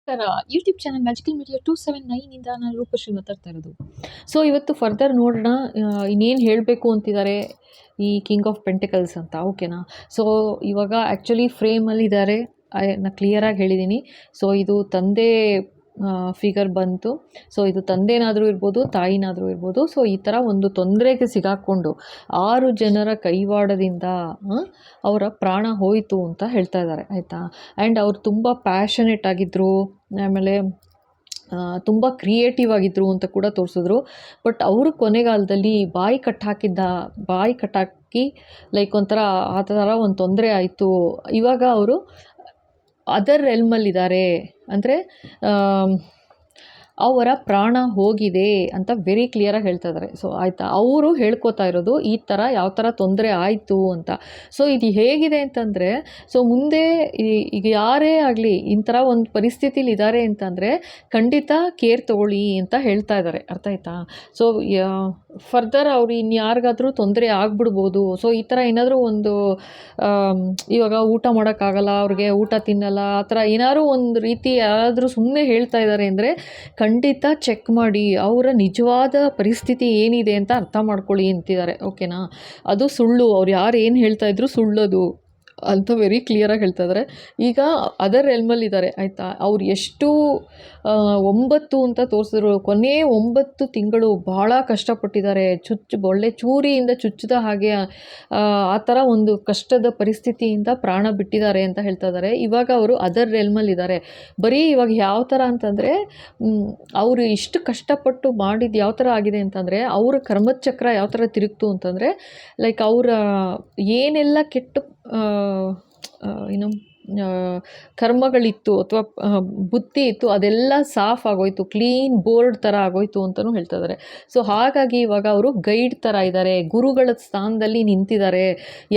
ನಮಸ್ಕಾರ. YouTube channel magical media 279 ಇಂದ ನಾನು ರೂಪಶ್ರೀ ಮಾತಾಡ್ತಾ ಇರೋದು. ಸೊ ಇವತ್ತು ಫರ್ದರ್ ನೋಡೋಣ ಇನ್ನೇನು ಹೇಳಬೇಕು ಅಂತಿದ್ದಾರೆ ಈ ಕಿಂಗ್ ಆಫ್ ಪೆಂಟಿಕಲ್ಸ್ ಅಂತ. ಓಕೆನಾ? ಸೊ ಇವಾಗ ಆ್ಯಕ್ಚುಲಿ ಫ್ರೇಮಲ್ಲಿದ್ದಾರೆ. ನಾನು ಕ್ಲಿಯರಾಗಿ ಹೇಳಿದ್ದೀನಿ. ಸೊ ಇದು ತಂದೆ ಫಿಗರ್ ಬಂತು. ಸೊ ಇದು ತಂದೆನಾದರೂ ಇರ್ಬೋದು, ತಾಯಿನಾದರೂ ಇರ್ಬೋದು. ಸೊ ಈ ಥರ ಒಂದು ತೊಂದರೆಗೆ ಸಿಗಾಕ್ಕೊಂಡು 6 ಜನರ ಕೈವಾಡದಿಂದ ಅವರ ಪ್ರಾಣ ಹೋಯಿತು ಅಂತ ಹೇಳ್ತಾ ಇದ್ದಾರೆ, ಆಯಿತಾ. ಆ್ಯಂಡ್ ಅವ್ರು ತುಂಬ ಪ್ಯಾಷನೇಟ್ ಆಗಿದ್ದರು, ಆಮೇಲೆ ತುಂಬ ಕ್ರಿಯೇಟಿವ್ ಆಗಿದ್ದರು ಅಂತ ಕೂಡ ತೋರಿಸಿದ್ರು. ಬಟ್ ಅವರು ಕೊನೆಗಾಲದಲ್ಲಿ ಬಾಯಿ ಕಟ್ಟಾಕಿ ಲೈಕ್ ಒಂಥರ ಆ ಥರ ಒಂದು ತೊಂದರೆ ಆಯಿತು. ಇವಾಗ ಅವರು ಅದರ್ ರೆಲ್ಮಲ್ಲಿದ್ದಾರೆ, ಅಂದರೆ ಅವರ ಪ್ರಾಣ ಹೋಗಿದೆ ಅಂತ ವೆರಿ ಕ್ಲಿಯರಾಗಿ ಹೇಳ್ತಾ ಇದ್ದಾರೆ. ಸೊ ಆಯಿತಾ, ಅವರು ಹೇಳ್ಕೊತಾ ಇರೋದು ಈ ಥರ ಯಾವ ಥರ ತೊಂದರೆ ಆಯಿತು ಅಂತ. ಸೊ ಇದು ಹೇಗಿದೆ ಅಂತಂದರೆ, ಸೊ ಮುಂದೆ ಈಗ ಯಾರೇ ಆಗಲಿ ಇಂಥರ ಒಂದು ಪರಿಸ್ಥಿತಿಲಿ ಇದ್ದಾರೆ ಅಂತಂದರೆ ಖಂಡಿತ ಕೇರ್ ತೊಗೊಳ್ಳಿ ಅಂತ ಹೇಳ್ತಾ ಇದ್ದಾರೆ, ಅರ್ಥ ಆಯ್ತಾ. ಸೊ ಫರ್ದರ್ ಅವ್ರು ಇನ್ಯಾರಿಗಾದ್ರೂ ತೊಂದರೆ ಆಗ್ಬಿಡ್ಬೋದು. ಸೊ ಈ ಥರ ಏನಾದರೂ ಒಂದು ಇವಾಗ ಊಟ ಮಾಡೋಕ್ಕಾಗಲ್ಲ, ಅವ್ರಿಗೆ ಊಟ ತಿನ್ನಲ್ಲ, ಆ ಥರ ಏನಾದ್ರು ಒಂದು ರೀತಿ ಯಾರಾದರೂ ಸುಮ್ಮನೆ ಹೇಳ್ತಾ ಇದ್ದಾರೆ ಅಂದರೆ ಖಂಡಿತ ಚೆಕ್ ಮಾಡಿ, ಅವರ ನಿಜವಾದ ಪರಿಸ್ಥಿತಿ ಏನಿದೆ ಅಂತ ಅರ್ಥ ಮಾಡ್ಕೊಳ್ಳಿ ಅಂತಿದ್ದಾರೆ. ಓಕೆನಾ? ಅದು ಸುಳ್ಳು, ಅವ್ರು ಯಾರು ಏನು ಹೇಳ್ತಾ ಇದ್ರು ಸುಳ್ಳದು ಅಂತ ವೆರಿ ಕ್ಲಿಯರಾಗಿ ಹೇಳ್ತಾ ಇದ್ದಾರೆ. ಈಗ ಅದರ್ ರೆಲ್ಮಲ್ಲಿದ್ದಾರೆ, ಆಯಿತಾ. ಅವ್ರು ಎಷ್ಟು 9 ಅಂತ ತೋರಿಸಿದ್ರು, ಕೊನೆ 9 ತಿಂಗಳು ಭಾಳ ಕಷ್ಟಪಟ್ಟಿದ್ದಾರೆ. ಒಳ್ಳೆ ಚೂರಿಯಿಂದ ಚುಚ್ಚಿದ ಹಾಗೆ ಆ ಥರ ಒಂದು ಕಷ್ಟದ ಪರಿಸ್ಥಿತಿಯಿಂದ ಪ್ರಾಣ ಬಿಟ್ಟಿದ್ದಾರೆ ಅಂತ ಹೇಳ್ತಾ ಇದ್ದಾರೆ. ಇವಾಗ ಅವರು ಅದರ್ ರೆಲ್ಮಲ್ಲಿದ್ದಾರೆ. ಬರೀ ಇವಾಗ ಯಾವ ಥರ ಅಂತಂದರೆ, ಅವರು ಇಷ್ಟು ಕಷ್ಟಪಟ್ಟು ಮಾಡಿದ್ದು ಯಾವ ಥರ ಆಗಿದೆ ಅಂತಂದರೆ, ಅವರ ಕರ್ಮದ ಚಕ್ರ ಯಾವ ಥರ ತಿರುಗ್ತು ಅಂತಂದರೆ, ಲೈಕ್ ಅವರ ಏನೆಲ್ಲ ಕೆಟ್ಟ ಏನು ಕರ್ಮಗಳಿತ್ತು ಅಥವಾ ಬುದ್ಧಿ ಇತ್ತು ಅದೆಲ್ಲ ಸಾಫ್ ಆಗೋಯ್ತು, ಕ್ಲೀನ್ ಬೋರ್ಡ್ ಥರ ಆಗೋಯ್ತು ಅಂತಲೂ ಹೇಳ್ತಾ ಇದ್ದಾರೆ. ಸೊ ಹಾಗಾಗಿ ಇವಾಗ ಅವರು ಗೈಡ್ ಥರ ಇದ್ದಾರೆ, ಗುರುಗಳ ಸ್ಥಾನದಲ್ಲಿ ನಿಂತಿದ್ದಾರೆ.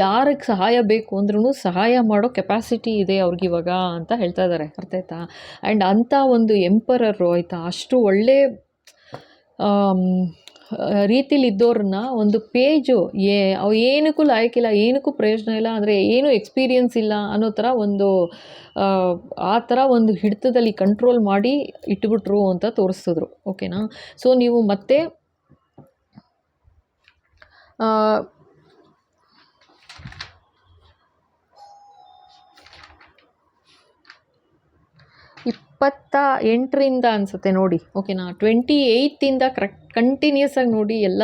ಯಾರಿಗೆ ಸಹಾಯ ಬೇಕು ಅಂದ್ರೂ ಸಹಾಯ ಮಾಡೋ ಕೆಪಾಸಿಟಿ ಇದೆ ಅವ್ರಿಗಿವಾಗ ಅಂತ ಹೇಳ್ತಾ ಇದ್ದಾರೆ, ಅರ್ಥ ಆಯ್ತಾ. ಆ್ಯಂಡ್ ಅಂಥ ಒಂದು ಎಂಪರರು, ಆಯಿತಾ, ಅಷ್ಟು ಒಳ್ಳೆ ರೀತಿಲಿದ್ದವ್ರನ್ನ ಒಂದು ಪೇಜು ಅವು ಏನಕ್ಕೂ ಲಾಯಕ್ಕಿಲ್ಲ, ಏನಕ್ಕೂ ಪ್ರಯೋಜನ ಇಲ್ಲ, ಅಂದರೆ ಏನೂ ಎಕ್ಸ್ಪೀರಿಯನ್ಸ್ ಇಲ್ಲ ಅನ್ನೋ ಥರ ಒಂದು ಆ ಥರ ಒಂದು ಹಿಡಿತದಲ್ಲಿ ಕಂಟ್ರೋಲ್ ಮಾಡಿ ಇಟ್ಬಿಟ್ರು ಅಂತ ತೋರಿಸಿದ್ರು. ಓಕೆನಾ? ಸೊ ನೀವು ಮತ್ತೆ ಇಪ್ಪತ್ತ 8ರಿಂದ ಅನಿಸುತ್ತೆ ನೋಡಿ. ಓಕೆನಾ? 28ಇಂದ ಕಂಟಿನ್ಯೂಸ್ ಆಗಿ ನೋಡಿ, ಎಲ್ಲ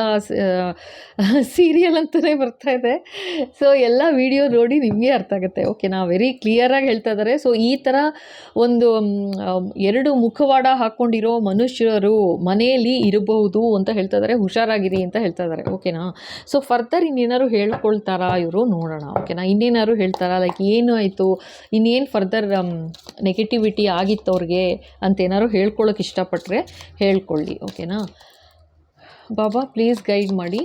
ಸೀರಿಯಲ್ ಅಂತಲೇ ಬರ್ತಾಯಿದೆ. ಸೊ ಎಲ್ಲ ವಿಡಿಯೋ ನೋಡಿ ನಿಮಗೆ ಅರ್ಥ ಆಗುತ್ತೆ. ಓಕೆನಾ? ವೆರಿ ಕ್ಲಿಯರಾಗಿ ಹೇಳ್ತಾ ಇದ್ದಾರೆ. ಸೊ ಈ ಥರ ಒಂದು 2 ಮುಖವಾಡ ಹಾಕ್ಕೊಂಡಿರೋ ಮನುಷ್ಯರು ಮನೆಯಲ್ಲಿ ಇರಬಹುದು ಅಂತ ಹೇಳ್ತಾ ಇದ್ದಾರೆ. ಹುಷಾರಾಗಿರಿ ಅಂತ ಹೇಳ್ತಾ ಇದ್ದಾರೆ. ಓಕೆನಾ? ಸೊ ಫರ್ದರ್ ಇನ್ನೇನಾದ್ರು ಹೇಳ್ಕೊಳ್ತಾರಾ ಇವರು, ನೋಡೋಣ. ಓಕೆನಾ? ಇನ್ನೇನಾದ್ರು ಹೇಳ್ತಾರಾ, ಲೈಕ್ ಏನು ಆಯಿತು, ಇನ್ನೇನು ಫರ್ದರ್ ನೆಗೆಟಿವಿಟಿ ಆಗಿತ್ತು ಅವ್ರಿಗೆ ಅಂತ ಏನಾದ್ರು ಹೇಳ್ಕೊಳ್ಳೋಕೆ ಇಷ್ಟಪಟ್ಟರೆ ಹೇಳ್ಕೊಳ್ಳಿ. ಓಕೆನಾ? ಬಾಬಾ ಪ್ಲೀಸ್ ಗೈಡ್ ಮಾಡಿ.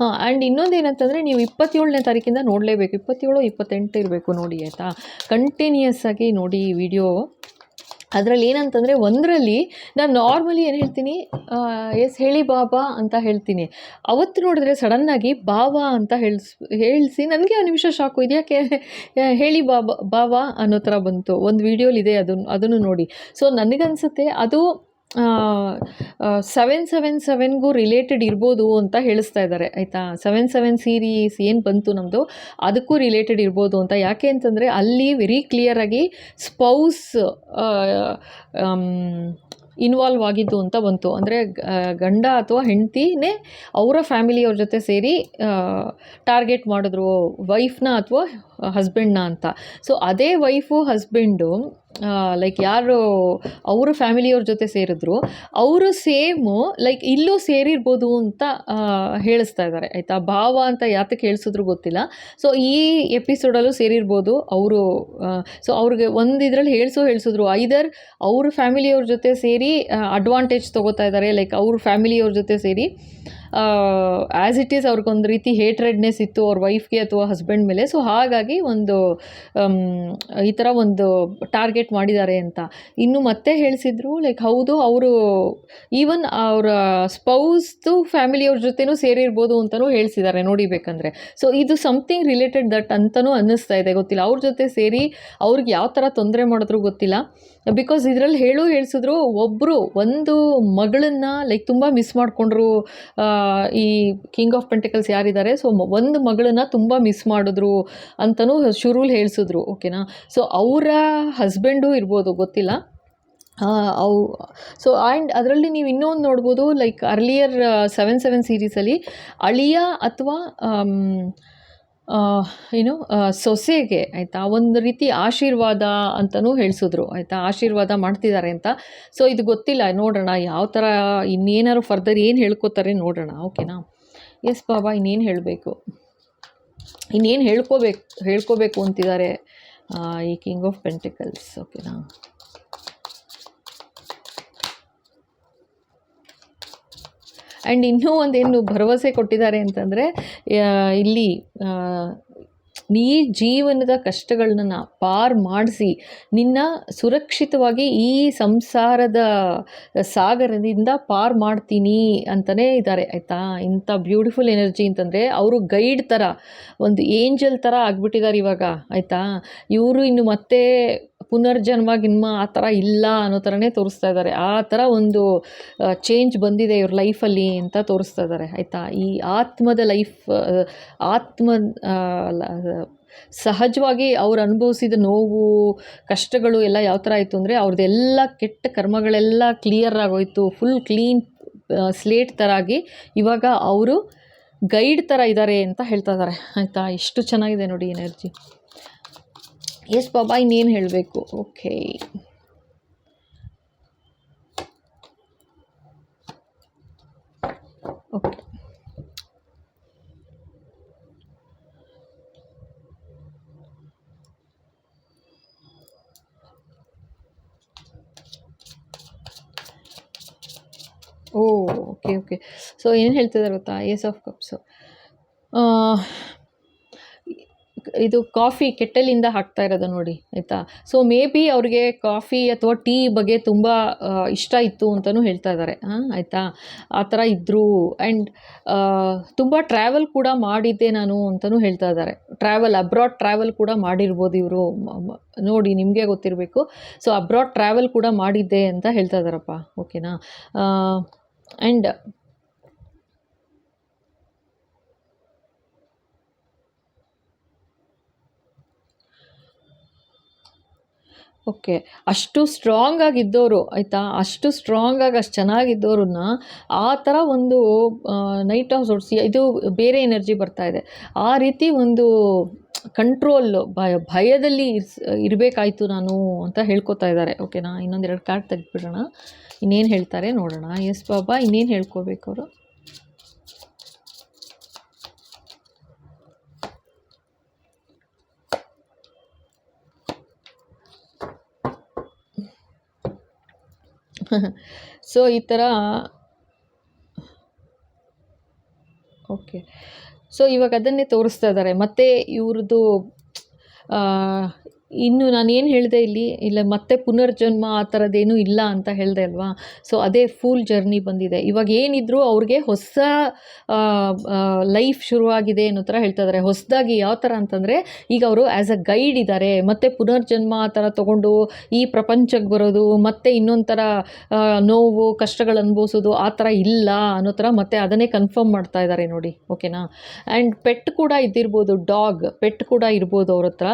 ಆ್ಯಂಡ್ ಇನ್ನೊಂದು ಏನಂತಂದರೆ, ನೀವು 27ನೇ ತಾರೀಕಿಂದ ನೋಡಲೇಬೇಕು. 27, 28 ಇರಬೇಕು ನೋಡಿ, ಆಯಿತಾ. ಕಂಟಿನ್ಯೂಸ್ ಆಗಿ ನೋಡಿ ಈ ವಿಡಿಯೋ. ಅದರಲ್ಲಿ ಏನಂತಂದರೆ, ಒಂದರಲ್ಲಿ ನಾನು ನಾರ್ಮಲಿ ಏನು ಹೇಳ್ತೀನಿ, ಎಸ್ ಹೇಳಿ ಬಾಬಾ ಅಂತ ಹೇಳ್ತೀನಿ. ಅವತ್ತು ನೋಡಿದ್ರೆ ಸಡನ್ನಾಗಿ ಬಾಬಾ ಅಂತ ಹೇಳಿಸಿ ನನಗೆ ಆ ನಿಮಿಷ ಶಾಕು, ಇದ್ಯಾಕೆ ಹೇಳಿ ಬಾಬಾ ಅನ್ನೋ ಥರ ಬಂತು. ಒಂದು ವಿಡಿಯೋಲಿದೆ, ಅದನ್ನು ನೋಡಿ. ಸೊ ನನಗನ್ಸುತ್ತೆ ಅದು 777ಗೂ ರಿಲೇಟೆಡ್ ಇರ್ಬೋದು ಅಂತ ಹೇಳಿಸ್ತಾ ಇದ್ದಾರೆ, ಆಯಿತಾ. 77 ಸೀರೀಸ್ ಏನು ಬಂತು ನಮ್ಮದು, ಅದಕ್ಕೂ ರಿಲೇಟೆಡ್ ಇರ್ಬೋದು ಅಂತ. ಯಾಕೆ ಅಂತಂದರೆ ಅಲ್ಲಿ ವೆರಿ ಕ್ಲಿಯರಾಗಿ ಸ್ಪೌಸ್ ಇನ್ವಾಲ್ವ್ ಆಗಿದ್ದು ಅಂತ ಬಂತು. ಅಂದರೆ ಗಂಡ ಅಥವಾ ಹೆಂಡತಿನೇ ಅವರ ಫ್ಯಾಮಿಲಿಯವ್ರ ಜೊತೆ ಸೇರಿ ಟಾರ್ಗೆಟ್ ಮಾಡಿದ್ರು ವೈಫ್ನ ಅಥವಾ ಹಸ್ಬೆಂಡ್ನ ಅಂತ. ಸೊ ಅದೇ ವೈಫು ಹಸ್ಬೆಂಡು ಲೈಕ್ ಯಾರು ಅವರ ಫ್ಯಾಮಿಲಿಯವ್ರ ಜೊತೆ ಸೇರಿದ್ರು, ಅವರು ಸೇಮು ಲೈಕ್ ಇಲ್ಲೂ ಸೇರಿರ್ಬೋದು ಅಂತ ಹೇಳಿಸ್ತಾ ಇದ್ದಾರೆ, ಆಯಿತಾ. ಭಾವ ಅಂತ ಯಾತಕ್ಕೆ ಹೇಳಿಸಿದ್ರು ಗೊತ್ತಿಲ್ಲ. ಸೊ ಈ ಎಪಿಸೋಡಲ್ಲೂ ಸೇರಿರ್ಬೋದು ಅವರು. ಸೊ ಅವ್ರಿಗೆ ಒಂದು ಇದರಲ್ಲಿ ಹೇಳಿಸಿದ್ರು, ಐದರ್ ಅವ್ರ ಫ್ಯಾಮಿಲಿಯವ್ರ ಜೊತೆ ಸೇರಿ ಅಡ್ವಾಂಟೇಜ್ ತೊಗೋತಾ ಇದ್ದಾರೆ, ಲೈಕ್ ಅವ್ರ ಫ್ಯಾಮಿಲಿಯವ್ರ ಜೊತೆ ಸೇರಿ ಆ್ಯಸ್ ಇಟ್ ಈಸ್ ಅವ್ರಿಗೊಂದು ರೀತಿ ಹೇಟ್ರೆಡ್ನೆಸ್ ಇತ್ತು ಅವ್ರ ವೈಫ್ಗೆ ಅಥವಾ ಹಸ್ಬೆಂಡ್ ಮೇಲೆ. ಸೊ ಹಾಗಾಗಿ ಒಂದು ಈ ಥರ ಒಂದು ಟಾರ್ಗೆಟ್ ಮಾಡಿದ್ದಾರೆ ಅಂತ. ಇನ್ನು ಮತ್ತೆ ಹೇಳಿಸಿದ್ರು, ಲೈಕ್ ಹೌದು ಅವರು ಈವನ್ ಅವರ ಸ್ಪೌಸ್ದು ಫ್ಯಾಮಿಲಿಯವ್ರ ಜೊತೆನೂ ಸೇರಿರ್ಬೋದು ಅಂತಲೂ ಹೇಳಿಸಿದ್ದಾರೆ ನೋಡಿ ಬೇಕಂದರೆ. ಸೊ ಇದು ಸಮಥಿಂಗ್ ರಿಲೇಟೆಡ್ ದಟ್ ಅಂತಲೂ ಅನ್ನಿಸ್ತಾ ಇದೆ, ಗೊತ್ತಿಲ್ಲ. ಅವ್ರ ಜೊತೆ ಸೇರಿ ಅವ್ರಿಗೆ ಯಾವ ಥರ ತೊಂದರೆ ಮಾಡಿದ್ರು ಗೊತ್ತಿಲ್ಲ. ಬಿಕಾಸ್ ಇದರಲ್ಲಿ ಹೇಳಿಸಿದ್ರು ಒಂದು ಮಗಳನ್ನ ಲೈಕ್ ತುಂಬ ಮಿಸ್ ಮಾಡಿಕೊಂಡ್ರು. ಈ ಕಿಂಗ್ ಆಫ್ ಪೆಂಟಿಕಲ್ಸ್ ಯಾರಿದ್ದಾರೆ, ಸೊ ಒಂದು ಮಗಳನ್ನ ತುಂಬ ಮಿಸ್ ಮಾಡಿದ್ರು ಅಂತಲೂ ಶುರುಲಿ ಹೇಳಿಸಿದ್ರು. ಓಕೆನಾ. ಸೊ ಅವರ ಹಸ್ಬೆಂಡು ಇರ್ಬೋದು, ಗೊತ್ತಿಲ್ಲ. ಅವು ಸೊ ಆ್ಯಂಡ್ ಅದರಲ್ಲಿ ನೀವು ಇನ್ನೊಂದು ನೋಡ್ಬೋದು, ಲೈಕ್ ಅರ್ಲಿಯರ್ 7/7 ಸೀರೀಸಲ್ಲಿ ಅಳಿಯ ಅಥವಾ ಏನು ಸೊಸೆಗೆ ಆಯಿತಾ ಒಂದು ರೀತಿ ಆಶೀರ್ವಾದ ಅಂತಲೂ ಹೇಳಿಸಿದ್ರು ಆಯಿತಾ, ಆಶೀರ್ವಾದ ಮಾಡ್ತಿದ್ದಾರೆ ಅಂತ. ಸೊ ಇದು ಗೊತ್ತಿಲ್ಲ, ನೋಡೋಣ ಯಾವ ಥರ ಇನ್ನೇನಾದ್ರು ಫರ್ದರ್ ಏನು ಹೇಳ್ಕೊತಾರೆ ನೋಡೋಣ. ಓಕೆನಾ. ಎಸ್ ಬಾಬಾ, ಇನ್ನೇನು ಹೇಳಬೇಕು, ಇನ್ನೇನು ಹೇಳ್ಕೋಬೇಕು ಅಂತಿದ್ದಾರೆ ಈ ಕಿಂಗ್ ಆಫ್ ಪೆಂಟಿಕಲ್ಸ್. ಓಕೆನಾ. ಆ್ಯಂಡ್ ಇನ್ನೂ ಒಂದೇನು ಭರವಸೆ ಕೊಟ್ಟಿದ್ದಾರೆ ಅಂತಂದರೆ, ಇಲ್ಲಿ ನೀ ಜೀವನದ ಕಷ್ಟಗಳನ್ನ ಪಾರು ಮಾಡಿಸಿ ನಿನ್ನ ಸುರಕ್ಷಿತವಾಗಿ ಈ ಸಂಸಾರದ ಸಾಗರದಿಂದ ಪಾರು ಮಾಡ್ತೀನಿ ಅಂತಲೇ ಇದ್ದಾರೆ ಆಯಿತಾ. ಇಂಥ ಬ್ಯೂಟಿಫುಲ್ ಎನರ್ಜಿ ಅಂತಂದರೆ ಅವರು ಗೈಡ್ ಥರ, ಒಂದು ಏಂಜಲ್ ಥರ ಆಗಿಬಿಟ್ಟಿದ್ದಾರೆ ಇವಾಗ ಆಯಿತಾ. ಇವರು ಇನ್ನು ಮತ್ತೆ ಪುನರ್ಜನ್ಮ ಗಿನ್ಮ ಆ ಥರ ಇಲ್ಲ ಅನ್ನೋ ಥರನೇ ತೋರಿಸ್ತಾ ಇದ್ದಾರೆ. ಆ ಥರ ಒಂದು ಚೇಂಜ್ ಬಂದಿದೆ ಇವ್ರ ಲೈಫಲ್ಲಿ ಅಂತ ತೋರಿಸ್ತಾ ಇದ್ದಾರೆ ಆಯಿತಾ. ಈ ಆತ್ಮದ ಲೈಫ್, ಸಹಜವಾಗಿ ಅವ್ರು ಅನುಭವಿಸಿದ ನೋವು ಕಷ್ಟಗಳು ಎಲ್ಲ ಯಾವ ಥರ ಆಯಿತು ಅಂದರೆ, ಅವ್ರದ್ದೆಲ್ಲ ಕೆಟ್ಟ ಕರ್ಮಗಳೆಲ್ಲ ಕ್ಲಿಯರ್ ಆಗೋಯ್ತು, ಫುಲ್ ಕ್ಲೀನ್ ಸ್ಲೇಟ್ ಥರ ಆಗಿ ಇವಾಗ ಅವರು ಗೈಡ್ ಥರ ಇದ್ದಾರೆ ಅಂತ ಹೇಳ್ತಾ ಇದ್ದಾರೆ ಆಯಿತಾ. ಎಷ್ಟು ಚೆನ್ನಾಗಿದೆ ನೋಡಿ ಎನರ್ಜಿ. ಎಸ್ ಬಾಬಾ, ಇನ್ನೇನು ಹೇಳಬೇಕು. Okay, okay. ಓಕೆ. ಸೊ ಏನು ಹೇಳ್ತಿದ್ದಾರೆ ಗೊತ್ತಾ, ಏಸ್ ಆಫ್ ಕಪ್ಸು, ಇದು ಕಾಫಿ ಕೆಟ್ಟಲಿಂದ ಹಾಕ್ತಾ ಇರೋದು ನೋಡಿ ಆಯಿತಾ. ಸೊ ಮೇ ಬಿ ಅವ್ರಿಗೆ ಕಾಫಿ ಅಥವಾ ಟೀ ಬಗ್ಗೆ ತುಂಬ ಇಷ್ಟ ಇತ್ತು ಅಂತಲೂ ಹೇಳ್ತಾ ಇದ್ದಾರೆ ಆಯಿತಾ. ಆ ಥರ ಇದ್ದರು. ಆ್ಯಂಡ್ ತುಂಬ ಟ್ರಾವೆಲ್ ಕೂಡ ಮಾಡಿದ್ದೆ ನಾನು ಅಂತಲೂ ಹೇಳ್ತಾ ಇದ್ದಾರೆ. ಅಬ್ರಾಡ್ ಟ್ರಾವೆಲ್ ಕೂಡ ಮಾಡಿರ್ಬೋದು ಇವರು, ನೋಡಿ ನಿಮಗೆ ಗೊತ್ತಿರಬೇಕು. ಸೊ ಅಬ್ರಾಡ್ ಟ್ರಾವೆಲ್ ಕೂಡ ಮಾಡಿದ್ದೆ ಅಂತ ಹೇಳ್ತಾ ಇದ್ದಾರಪ್ಪ. ಓಕೆನಾ. ಆ್ಯಂಡ್ ಓಕೆ, ಅಷ್ಟು ಸ್ಟ್ರಾಂಗ್ ಆಗಿದ್ದವರು ಆಯಿತಾ, ಅಷ್ಟು ಸ್ಟ್ರಾಂಗಾಗಿ ಅಷ್ಟು ಚೆನ್ನಾಗಿದ್ದವ್ರನ್ನ ಆ ಥರ ಒಂದು ನೈಟ್ ಆಫ್ ಸೋರ್ಸ್, ಇದು ಬೇರೆ ಎನರ್ಜಿ ಬರ್ತಾ ಇದೆ. ಆ ರೀತಿ ಒಂದು ಕಂಟ್ರೋಲ್ ಭಯದಲ್ಲಿ ಇರಬೇಕಾಯ್ತು ನಾನು ಅಂತ ಹೇಳ್ಕೊತಾ ಇದ್ದಾರೆ. ಓಕೆನಾ. ಇನ್ನೊಂದೆರಡು ಕಾರ್ಡ್ ತೆಗೆದುಬಿಡೋಣ, ಇನ್ನೇನು ಹೇಳ್ತಾರೆ ನೋಡೋಣ. ಎಸ್ ಬಾಬಾ, ಇನ್ನೇನು ಹೇಳ್ಕೋಬೇಕು ಅವರು. ಸೊ ಈ ಥರ ಓಕೆ. ಸೊ ಇವಾಗ ಅದನ್ನೇ ತೋರಿಸ್ತಾ ಇದ್ದಾರೆ. ಮತ್ತು ಇವ್ರದ್ದು ಇನ್ನು ನಾನೇನು ಹೇಳಿದೆ ಇಲ್ಲ ಮತ್ತೆ ಪುನರ್ಜನ್ಮ ಆ ಥರದ್ದೇನೂ ಇಲ್ಲ ಅಂತ ಹೇಳಿದೆ ಅಲ್ವಾ. ಸೊ ಅದೇ ಫುಲ್ ಜರ್ನಿ ಬಂದಿದೆ. ಇವಾಗ ಏನಿದ್ರು ಅವ್ರಿಗೆ ಹೊಸ ಲೈಫ್ ಶುರುವಾಗಿದೆ ಅನ್ನೋ ಥರ ಹೇಳ್ತಾ ಇದ್ದಾರೆ. ಹೊಸದಾಗಿ ಯಾವ ಥರ ಅಂತಂದರೆ, ಈಗ ಅವರು ಆ್ಯಸ್ ಅ ಗೈಡ್ ಇದ್ದಾರೆ, ಮತ್ತು ಪುನರ್ಜನ್ಮ ಆ ಥರ ತೊಗೊಂಡು ಈ ಪ್ರಪಂಚಕ್ಕೆ ಬರೋದು, ಮತ್ತು ಇನ್ನೊಂದು ಥರ ನೋವು ಕಷ್ಟಗಳು ಅನುಭವಿಸೋದು ಆ ಥರ ಇಲ್ಲ ಅನ್ನೋ ಥರ ಮತ್ತೆ ಅದನ್ನೇ ಕನ್ಫರ್ಮ್ ಮಾಡ್ತಾ ಇದ್ದಾರೆ ನೋಡಿ. ಓಕೆನಾ. ಆ್ಯಂಡ್ ಪೆಟ್ ಕೂಡ ಇದ್ದಿರ್ಬೋದು, ಪೆಟ್ ಕೂಡ ಇರ್ಬೋದು, ಅವ್ರ ಹತ್ರ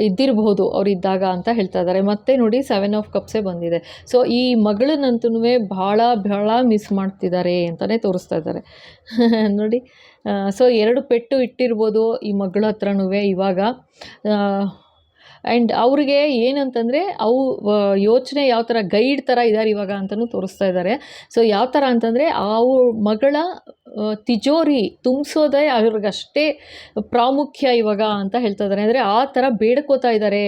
ಇದ್ದಿರಬಹುದು ಅವರಿದ್ದಾಗ ಅಂತ ಹೇಳ್ತಾ ಇದ್ದಾರೆ. ಮತ್ತೆ ನೋಡಿ 7 ಆಫ್ ಕಪ್ಸೇ ಬಂದಿದೆ. ಸೊ ಈ ಮಗಳನ್ನಂತೂ ಬಹಳ ಮಿಸ್ ಮಾಡ್ತಿದ್ದಾರೆ ಅಂತಲೇ ತೋರಿಸ್ತಾ ಇದ್ದಾರೆ ನೋಡಿ. ಸೊ 2 ಪೆಟ್ಟು ಇಟ್ಟಿರ್ಬೋದು ಈ ಮಗಳ ಹತ್ರನೂ ಇವಾಗ. ಆ್ಯಂಡ್ ಅವ್ರಿಗೆ ಏನಂತಂದರೆ ಯೋಚನೆ ಯಾವ ಥರ ಗೈಡ್ ಥರ ಇದ್ದಾರೆ ಇವಾಗ ಅಂತಲೂ ತೋರಿಸ್ತಾ ಇದ್ದಾರೆ. ಸೊ ಯಾವ ಥರ ಅಂತಂದರೆ ಮಗಳ ತಿಜೋರಿ ತುಂಬಿಸೋದೇ ಅವ್ರಿಗಷ್ಟೇ ಪ್ರಾಮುಖ್ಯ ಇವಾಗ ಅಂತ ಹೇಳ್ತಾ ಇದ್ದಾರೆ. ಅಂದರೆ ಆ ಥರ ಬೇಡ್ಕೋತಾ ಇದ್ದಾರೆ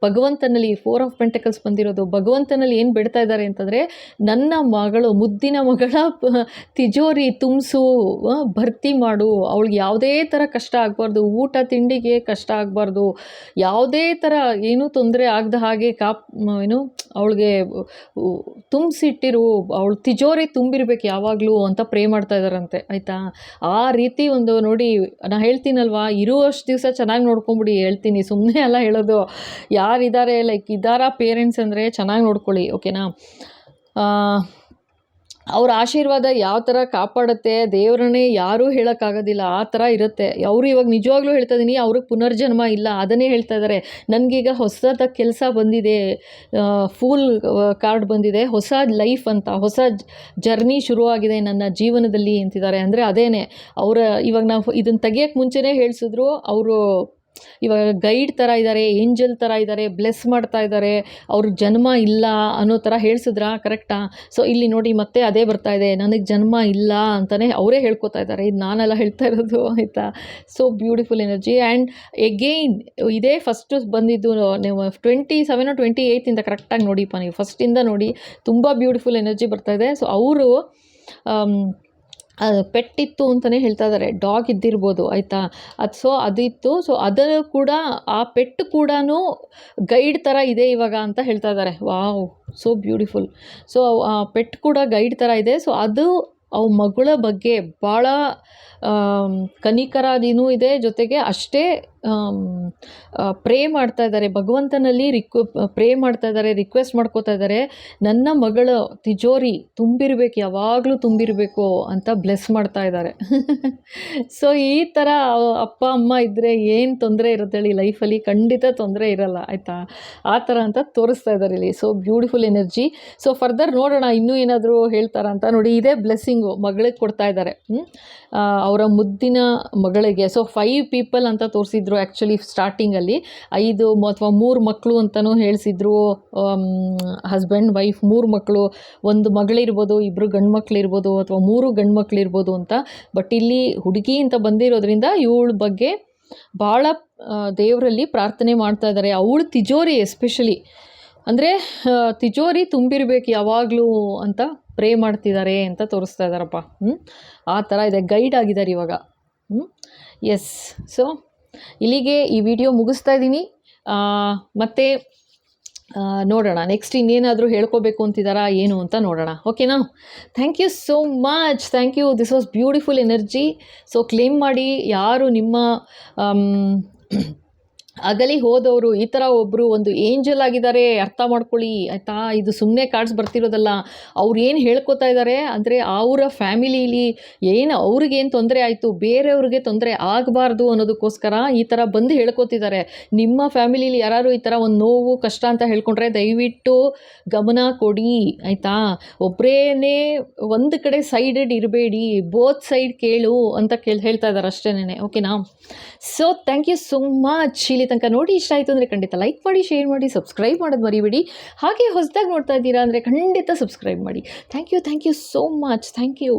ಭಗವಂತನಲ್ಲಿ. 4 ಆಫ್ ಪೆಂಟಕಲ್ಸ್ ಬಂದಿರೋದು ಭಗವಂತನಲ್ಲಿ ಏನು ಬೇಡ್ತಾ ಇದ್ದಾರೆ ಅಂತಂದರೆ, ನನ್ನ ಮಗಳು, ಮುದ್ದಿನ ಮಗಳ ತಿಜೋರಿ ತುಂಬಿಸು, ಭರ್ತಿ ಮಾಡು, ಅವಳಿಗೆ ಯಾವುದೇ ಥರ ಕಷ್ಟ ಆಗಬಾರ್ದು, ಊಟ ತಿಂಡಿಗೆ ಕಷ್ಟ ಆಗಬಾರ್ದು, ಯಾವುದೇ ಥರ ಏನೂ ತೊಂದರೆ ಆಗದ ಹಾಗೆ ಅವಳಿಗೆ ತುಂಬಿಸಿಟ್ಟಿರು, ಅವಳು ತಿಜೋರಿ ತುಂಬಿರ್ಬೇಕು ಯಾವಾಗಲೂ ಅಂತ ಪ್ರೇ ಮಾಡ್ತಾ ಇದ್ದಾರಂತೆ ಆಯಿತಾ. ಆ ರೀತಿ ಒಂದು ನೋಡಿ, ನಾನು ಹೇಳ್ತೀನಲ್ವಾ, ಇರುವಷ್ಟು ದಿವಸ ಚೆನ್ನಾಗಿ ನೋಡ್ಕೊಂಬಿಡಿ, ಹೇಳ್ತೀನಿ, ಸುಮ್ಮನೆ ಎಲ್ಲ ಹೇಳೋದು. ಯಾರು ಯಾರಿದ್ದಾರೆ ಲೈಕ್ ಇದ್ದಾರಾ ಪೇರೆಂಟ್ಸ್ ಅಂದರೆ ಚೆನ್ನಾಗಿ ನೋಡ್ಕೊಳ್ಳಿ, ಓಕೆನಾ. ಅವ್ರ ಆಶೀರ್ವಾದ ಯಾವ ಥರ ಕಾಪಾಡುತ್ತೆ ದೇವ್ರನ್ನೇ ಯಾರೂ ಹೇಳೋಕ್ಕಾಗೋದಿಲ್ಲ, ಆ ಥರ ಇರುತ್ತೆ. ಅವರು ಇವಾಗ ನಿಜವಾಗ್ಲೂ ಹೇಳ್ತಾ ಇದ್ದೀನಿ, ಅವ್ರಿಗೆ ಪುನರ್ಜನ್ಮ ಇಲ್ಲ, ಅದನ್ನೇ ಹೇಳ್ತಾ ಇದ್ದಾರೆ. ನನಗೀಗ ಹೊಸದಾದ ಕೆಲಸ ಬಂದಿದೆ, ಫುಲ್ ಕಾರ್ಡ್ ಬಂದಿದೆ, ಹೊಸ ಲೈಫ್ ಅಂತ, ಹೊಸ ಜರ್ನಿ ಶುರುವಾಗಿದೆ ನನ್ನ ಜೀವನದಲ್ಲಿ ಅಂತಿದ್ದಾರೆ. ಅಂದರೆ ಅದೇನೆ ಅವರ ಇವಾಗ ನಾವು ಇದನ್ನು ತೆಗಿಯೋಕ್ಕೆ ಮುಂಚೆನೇ ಹೇಳಿಸಿದ್ರು, ಅವರು ಇವಾಗ ಗೈಡ್ ಥರ ಇದ್ದಾರೆ, ಏಂಜಲ್ ಥರ ಇದ್ದಾರೆ, ಬ್ಲೆಸ್ ಮಾಡ್ತಾ ಇದ್ದಾರೆ, ಅವ್ರ ಜನ್ಮ ಇಲ್ಲ ಅನ್ನೋ ಥರ ಹೇಳ್ಸಿದ್ರಾ, ಕರೆಕ್ಟಾ? ಸೊ ಇಲ್ಲಿ ನೋಡಿ ಮತ್ತೆ ಅದೇ ಬರ್ತಾ ಇದೆ, ನನಗೆ ಜನ್ಮ ಇಲ್ಲ ಅಂತಲೇ ಅವರೇ ಹೇಳ್ಕೊತಾ ಇದ್ದಾರೆ, ಇದು ನಾನೆಲ್ಲ ಹೇಳ್ತಾ ಇರೋದು, ಆಯಿತಾ. So beautiful energy. And again ಇದೇ ಫಸ್ಟು ಬಂದಿದ್ದು ನೀವು 27 28 ಕರೆಕ್ಟಾಗಿ ನೋಡಿಪ್ಪ, ನೀವು ಫಸ್ಟಿಂದ ನೋಡಿ, ತುಂಬ ಬ್ಯೂಟಿಫುಲ್ ಎನರ್ಜಿ ಬರ್ತಾ ಇದೆ. ಸೊ ಅವರು ಪೆಟ್ಟಿತ್ತು ಅಂತಲೇ ಹೇಳ್ತಾ ಇದ್ದಾರೆ, ಡಾಗ್ ಇದ್ದಿರ್ಬೋದು, ಆಯಿತಾ. ಅದಿತ್ತು. ಸೊ ಅದನ್ನು ಕೂಡ ಆ ಪೆಟ್ಟು ಕೂಡ ಗೈಡ್ ಥರ ಇದೆ ಇವಾಗ ಅಂತ ಹೇಳ್ತಾ ಇದ್ದಾರೆ. Wow, so beautiful. ಸೊ ಆ ಪೆಟ್ ಕೂಡ ಗೈಡ್ ಥರ ಇದೆ. ಸೊ ಅದು ಅವು ಮಗಳ ಬಗ್ಗೆ ಭಾಳ ಕನಿಕರನೂ ಇದೆ, ಜೊತೆಗೆ ಅಷ್ಟೇ ಪ್ರೇ ಮಾಡ್ತಾ ಇದ್ದಾರೆ ಭಗವಂತನಲ್ಲಿ, ಪ್ರೇ ಮಾಡ್ತಾ ಇದ್ದಾರೆ, ರಿಕ್ವೆಸ್ಟ್ ಮಾಡ್ಕೋತಾ ಇದ್ದಾರೆ, ನನ್ನ ಮಗಳ ತಿಜೋರಿ ತುಂಬಿರಬೇಕು, ಯಾವಾಗಲೂ ತುಂಬಿರಬೇಕು ಅಂತ ಬ್ಲೆಸ್ ಮಾಡ್ತಾ ಇದ್ದಾರೆ. ಸೊ ಈ ಥರ ಅಪ್ಪ ಅಮ್ಮ ಇದ್ದರೆ ಏನು ತೊಂದರೆ ಇರುತ್ತೆ ಹೇಳಿ ಲೈಫಲ್ಲಿ? ಖಂಡಿತ ತೊಂದರೆ ಇರಲ್ಲ, ಆಯಿತಾ. ಆ ಥರ ಅಂತ ತೋರಿಸ್ತಾ ಇದ್ದಾರೆ ಇಲ್ಲಿ. So beautiful energy. So further ನೋಡೋಣ ಇನ್ನೂ ಏನಾದರೂ ಹೇಳ್ತಾರ ಅಂತ. ನೋಡಿ, ಇದೇ ಬ್ಲೆಸ್ಸಿಂಗು ಮಗಳಿಗೆ ಕೊಡ್ತಾ ಇದ್ದಾರೆ, ಅವರ ಮುದ್ದಿನ ಮಗಳಿಗೆ. ಸೊ 5 ಪೀಪಲ್ ಅಂತ ತೋರಿಸಿದ್ರು ಆ್ಯಕ್ಚುಲಿ ಸ್ಟಾರ್ಟಿಂಗಲ್ಲಿ, 5 ಅಥವಾ 3 ಮಕ್ಕಳು ಅಂತಲೂ ಹೇಳಿಸಿದ್ರು. ಹಸ್ಬೆಂಡ್ ವೈಫ್ 3 ಮಕ್ಕಳು, 1 ಮಗಳಿರ್ಬೋದು, 2 ಗಂಡು ಮಕ್ಕಳಿರ್ಬೋದು, ಅಥವಾ 3 ಗಂಡು ಮಕ್ಕಳಿರ್ಬೋದು ಅಂತ. ಬಟ್ ಇಲ್ಲಿ ಹುಡುಗಿ ಅಂತ ಬಂದಿರೋದ್ರಿಂದ ಇವಳ ಬಗ್ಗೆ ಭಾಳ ದೇವರಲ್ಲಿ ಪ್ರಾರ್ಥನೆ ಮಾಡ್ತಾ ಇದ್ದಾರೆ. ಅವಳ ತಿಜೋರಿ ಎಸ್ಪೆಷಲಿ ಅಂದರೆ ತಿಜೋರಿ ತುಂಬಿರಬೇಕು ಯಾವಾಗಲೂ ಅಂತ ಪ್ರೇ ಮಾಡ್ತಿದ್ದಾರೆ ಅಂತ ತೋರಿಸ್ತಾ ಇದ್ದಾರಪ್ಪ. ಆ ಥರ ಇದೆ, ಗೈಡ್ ಆಗಿದ್ದಾರೆ ಇವಾಗ. ಎಸ್. ಸೊ ಇಲ್ಲಿಗೆ ಈ ವಿಡಿಯೋ ಮುಗಿಸ್ತಾ ಇದ್ದೀನಿ. ಮತ್ತು ನೋಡೋಣ ನೆಕ್ಸ್ಟ್ ಇನ್ನೇನಾದರೂ ಹೇಳ್ಕೋಬೇಕು ಅಂತಿದ್ದಾರಾ ಏನು ಅಂತ ನೋಡೋಣ, ಓಕೆನಾ. Thank you so much, thank you. This was beautiful energy. So claim ಮಾಡಿ, ಯಾರು ನಿಮ್ಮ ಅಗಲಿ ಹೋದವರು ಈ ಥರ ಒಬ್ಬರು ಒಂದು ಏಂಜಲ್ ಆಗಿದ್ದಾರೆ, ಅರ್ಥ ಮಾಡ್ಕೊಳ್ಳಿ, ಆಯಿತಾ. ಇದು ಸುಮ್ಮನೆ ಕಾರ್ಡ್ಸ್ ಬರ್ತಿರೋದಲ್ಲ, ಅವ್ರು ಏನು ಹೇಳ್ಕೊತಾ ಇದ್ದಾರೆ ಅಂದರೆ ಅವರ ಫ್ಯಾಮಿಲೀಲಿ ಏನು ಅವ್ರಿಗೇನು ತೊಂದರೆ ಆಯಿತು, ಬೇರೆಯವ್ರಿಗೆ ತೊಂದರೆ ಆಗಬಾರ್ದು ಅನ್ನೋದಕ್ಕೋಸ್ಕರ ಈ ಥರ ಬಂದು ಹೇಳ್ಕೊತಿದ್ದಾರೆ. ನಿಮ್ಮ ಫ್ಯಾಮಿಲೀಲಿ ಯಾರು ಈ ಥರ ಒಂದು ನೋವು ಕಷ್ಟ ಅಂತ ಹೇಳ್ಕೊಂಡ್ರೆ ದಯವಿಟ್ಟು ಗಮನ ಕೊಡಿ, ಆಯಿತಾ. ಒಬ್ಬರೇನೇ ಒಂದು ಕಡೆ ಸೈಡೆಡ್ ಇರಬೇಡಿ, ಬೋತ್ ಸೈಡ್ ಕೇಳು ಅಂತ ಹೇಳ್ತಾ ಇದ್ದಾರೆ ಅಷ್ಟೇನೆ, ಓಕೆನಾ. So thank you so much. ಇಲ್ಲಿ ತನಕ ನೋಡಿ ಇಷ್ಟ ಆಯಿತು ಅಂದರೆ ಖಂಡಿತ ಲೈಕ್ ಮಾಡಿ, ಶೇರ್ ಮಾಡಿ, ಸಬ್ಸ್ಕ್ರೈಬ್ ಮಾಡೋದು ಮರಿಬೇಡಿ. ಹಾಗೆ ಹೊಸದಾಗಿ ನೋಡ್ತಾ ಇದ್ದೀರಾ ಅಂದರೆ ಖಂಡಿತ ಸಬ್ಸ್ಕ್ರೈಬ್ ಮಾಡಿ. Thank you so much, thank you.